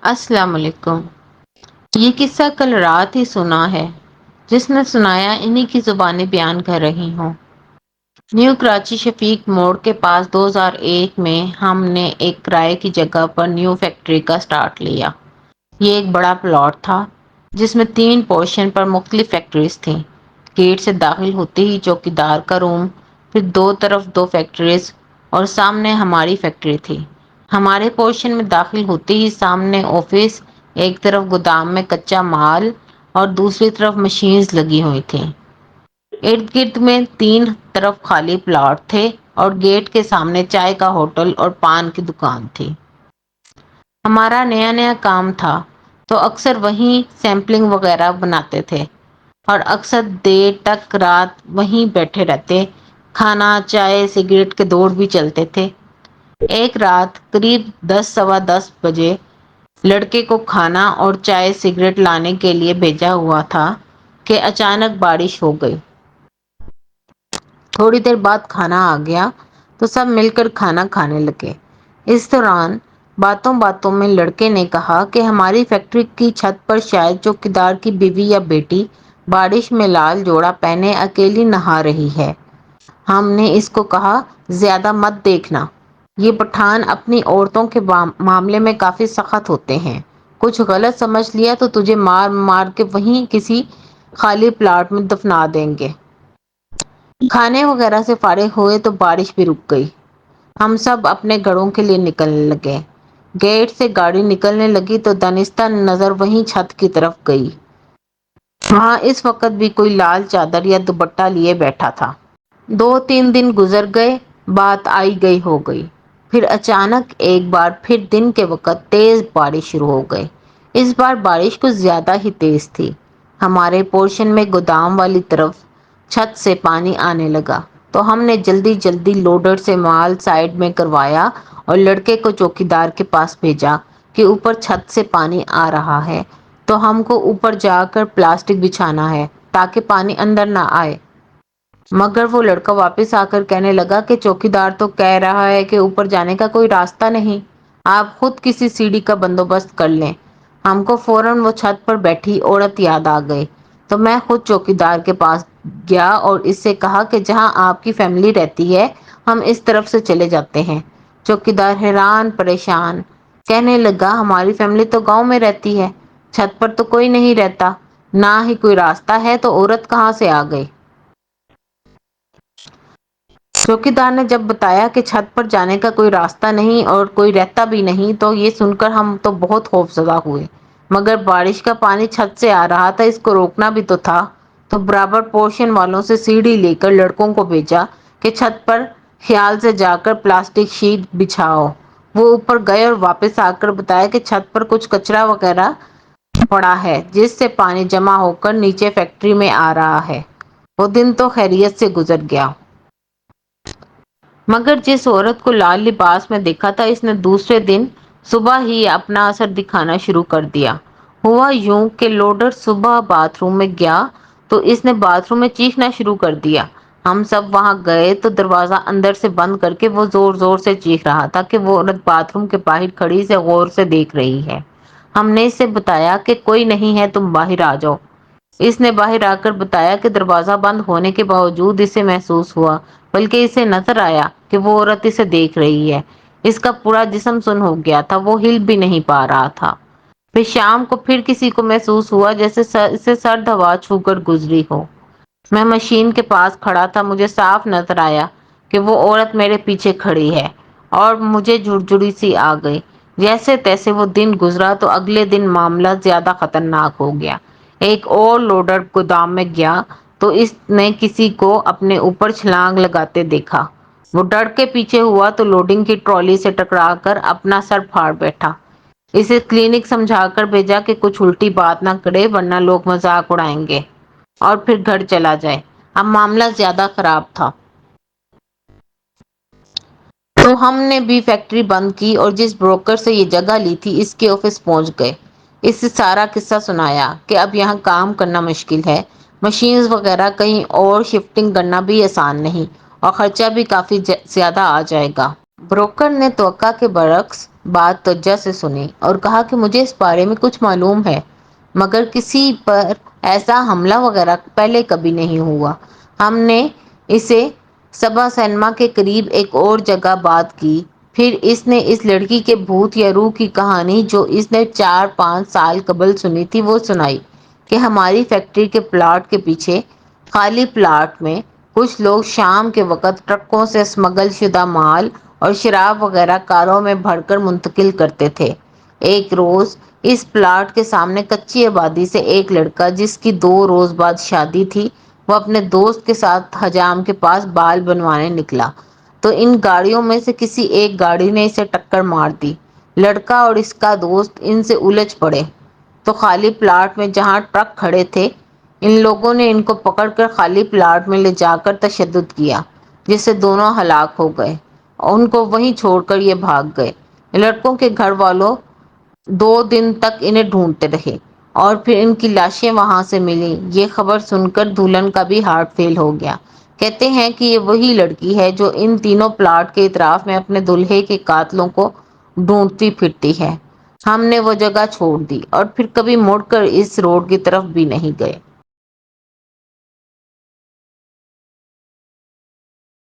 السلام علیکم۔ یہ قصہ کل رات ہی سنا ہے۔ جس نے سنایا انہی کی زبانیں بیان کر رہی ہوں۔ نیو کراچی شفیق موڑ کے پاس 2001 میں ہم نے ایک کرائے کی جگہ پر نیو فیکٹری کا سٹارٹ لیا۔ یہ ایک بڑا پلاٹ تھا جس میں 3 پورشن پر مختلف فیکٹریز تھیں۔ گیٹ سے داخل ہوتے ہی چوکیدار کا روم، پھر 2 طرف 2 فیکٹریز اور سامنے ہماری فیکٹری تھی۔ ہمارے پورشن میں داخل ہوتے ہی سامنے آفس، ایک طرف گودام میں کچا مال اور دوسری طرف مشینز لگی ہوئی تھیں۔ ارد گرد میں 3 طرف خالی پلاٹ تھے اور گیٹ کے سامنے چائے کا ہوٹل اور پان کی دکان تھی۔ ہمارا نیا نیا کام تھا تو اکثر وہیں سیمپلنگ وغیرہ بناتے تھے اور اکثر دیر تک رات وہیں بیٹھے رہتے۔ کھانا، چائے، سگریٹ کے دور بھی چلتے تھے۔ ایک رات قریب 10 سوا 10 بجے لڑکے کو کھانا اور چائے سگریٹ لانے کے لیے بھیجا ہوا تھا کہ اچانک بارش ہو گئی۔ تھوڑی دیر بعد کھانا آ گیا تو سب مل کر کھانا کھانے لگے۔ اس دوران باتوں باتوں میں لڑکے نے کہا کہ ہماری فیکٹری کی چھت پر شاید چوکیدار کی بیوی یا بیٹی بارش میں لال جوڑا پہنے اکیلی نہا رہی ہے۔ ہم نے اس کو کہا زیادہ مت دیکھنا، یہ پٹھان اپنی عورتوں کے معاملے میں کافی سخت ہوتے ہیں، کچھ غلط سمجھ لیا تو تجھے مار مار کے وہیں کسی خالی پلاٹ میں دفنا دیں گے۔ کھانے وغیرہ سے فارغ ہوئے تو بارش بھی رک گئی۔ ہم سب اپنے گھروں کے لیے نکلنے لگے۔ گیٹ سے گاڑی نکلنے لگی تو دانستہ نظر وہیں چھت کی طرف گئی۔ وہاں اس وقت بھی کوئی لال چادر یا دوپٹہ لیے بیٹھا تھا۔ 2-3 دن گزر گئے، بات آئی گئی ہو گئی۔ پھر اچانک ایک بار پھر دن کے وقت تیز بارش شروع ہو گئی۔ اس بار بارش کچھ زیادہ ہی تیز تھی۔ ہمارے پورشن میں گودام والی طرف چھت سے پانی آنے لگا تو ہم نے جلدی جلدی لوڈر سے مال سائڈ میں کروایا اور لڑکے کو چوکیدار کے پاس بھیجا کہ اوپر چھت سے پانی آ رہا ہے تو ہم کو اوپر جا کر پلاسٹک بچھانا ہے تاکہ پانی اندر نہ آئے۔ مگر وہ لڑکا واپس آ کر کہنے لگا کہ چوکیدار تو کہہ رہا ہے کہ اوپر جانے کا کوئی راستہ نہیں، آپ خود کسی سیڑھی کا بندوبست کر لیں۔ ہم کو فوراً وہ چھت پر بیٹھی عورت یاد آ گئی تو میں خود چوکیدار کے پاس گیا اور اس سے کہا کہ جہاں آپ کی فیملی رہتی ہے ہم اس طرف سے چلے جاتے ہیں۔ چوکیدار حیران پریشان کہنے لگا ہماری فیملی تو گاؤں میں رہتی ہے، چھت پر تو کوئی نہیں رہتا، نہ ہی کوئی راستہ ہے، تو عورت کہاں سے آ گئی؟ چوکیدار نے جب بتایا کہ چھت پر جانے کا کوئی راستہ نہیں اور کوئی رہتا بھی نہیں تو یہ سن کر ہم تو بہت خوفزدہ ہوئے، مگر بارش کا پانی چھت سے آ رہا تھا، اس کو روکنا بھی تو تھا۔ تو برابر پورشن والوں سے سیڑھی لے کر لڑکوں کو بھیجا کہ چھت پر خیال سے جا کر پلاسٹک شیٹ بچھاؤ۔ وہ اوپر گئے اور واپس آ کر بتایا کہ چھت پر کچھ کچرا وغیرہ پڑا ہے جس سے پانی جمع ہو کر نیچے فیکٹری میں آ رہا ہے۔ وہ دن تو خیریت سے گزر گیا۔ مگر جس عورت کو لال لباس میں دیکھا تھا اس نے دوسرے دن صبح ہی اپنا اثر دکھانا شروع کر دیا۔ ہوا یوں کہ لوڈر صبح باتھ روم میں گیا تو اس نے باتھ روم میں چیخنا شروع کر دیا۔ ہم سب وہاں گئے تو دروازہ اندر سے بند کر کے وہ زور زور سے چیخ رہا تھا کہ وہ عورت باتھ روم کے باہر کھڑی سے غور سے دیکھ رہی ہے۔ ہم نے اسے بتایا کہ کوئی نہیں ہے، تم باہر آ جاؤ۔ اس نے باہر آ کر بتایا کہ دروازہ بند ہونے کے باوجود اسے محسوس ہوا، بلکہ اسے نظر آیا کہ وہ عورت اسے دیکھ رہی ہے۔ اس کا پورا جسم سن ہو گیا تھا، وہ ہل بھی نہیں پا رہا تھا۔ پھر شام کو پھر کسی کو محسوس ہوا جیسے اسے سرد ہوا چھو کر گزری ہو۔ میں مشین کے پاس کھڑا تھا، مجھے صاف نظر آیا کہ وہ عورت میرے پیچھے کھڑی ہے اور مجھے جھڑجھڑی سی آ گئی۔ جیسے تیسے وہ دن گزرا تو اگلے دن معاملہ زیادہ خطرناک ہو گیا۔ ایک اور لوڈر گودام میں گیا تو اس نے کسی کو اپنے اوپر چھلانگ لگاتے دیکھا۔ وہ ڈر کے پیچھے ہوا تو لوڈنگ کی ٹرالی سے ٹکرا کر اپنا سر پھاڑ بیٹھا۔ اسے کلینک سمجھا کر بھیجا کہ کچھ الٹی بات نہ کرے ورنہ لوگ مذاق اڑائیں گے، اور پھر گھر چلا جائے۔ اب معاملہ زیادہ خراب تھا تو ہم نے بھی فیکٹری بند کی اور جس بروکر سے یہ جگہ لی تھی اس کے آفس پہنچ گئے۔ اس سے سارا قصہ سنایا کہ اب یہاں کام کرنا مشکل ہے، مشینز وغیرہ کہیں اور شفٹنگ کرنا بھی آسان نہیں اور خرچہ بھی کافی زیادہ آ جائے گا۔ بروکر نے توقع کے برعکس بات توجہ سے سنی اور کہا کہ مجھے اس بارے میں کچھ معلوم ہے، مگر کسی پر ایسا حملہ وغیرہ پہلے کبھی نہیں ہوا۔ ہم نے اسے سبا سینما کے قریب ایک اور جگہ بات کی، پھر اس نے اس لڑکی کے بھوت یا روح کی کہانی جو اس نے 4-5 سال قبل سنی تھی وہ سنائی کہ ہماری فیکٹری کے پلاٹ کے پیچھے خالی پلاٹ میں کچھ لوگ شام کے وقت ٹرکوں سے اسمگل شدہ مال اور شراب وغیرہ کاروں میں بھر کر منتقل کرتے تھے۔ ایک روز اس پلاٹ کے سامنے کچی آبادی سے ایک لڑکا جس کی 2 روز بعد شادی تھی، وہ اپنے دوست کے ساتھ حجام کے پاس بال بنوانے نکلا تو ان گاڑیوں میں سے کسی ایک گاڑی نے اسے ٹکر مار دی۔ لڑکا اور اس کا دوست ان سے الجھ پڑے تو خالی پلاٹ میں جہاں ٹرک کھڑے تھے ان لوگوں نے ان کو پکڑ کر خالی پلاٹ میں لے جا کر تشدد کیا، جس سے دونوں ہلاک ہو گئے اور ان کو وہیں چھوڑ کر یہ بھاگ گئے۔ لڑکوں کے گھر والوں 2 دن تک انہیں ڈھونڈتے رہے اور پھر ان کی لاشیں وہاں سے ملی۔ یہ خبر سن کر دلہن کا بھی ہارٹ فیل ہو گیا۔ کہتے ہیں کہ یہ وہی لڑکی ہے جو ان تینوں پلاٹ کے اطراف میں اپنے دلہے کے قاتلوں کو ڈھونڈتی پھرتی ہے۔ ہم نے وہ جگہ چھوڑ دی اور پھر کبھی مڑ کر اس روڈ کی طرف بھی نہیں گئے۔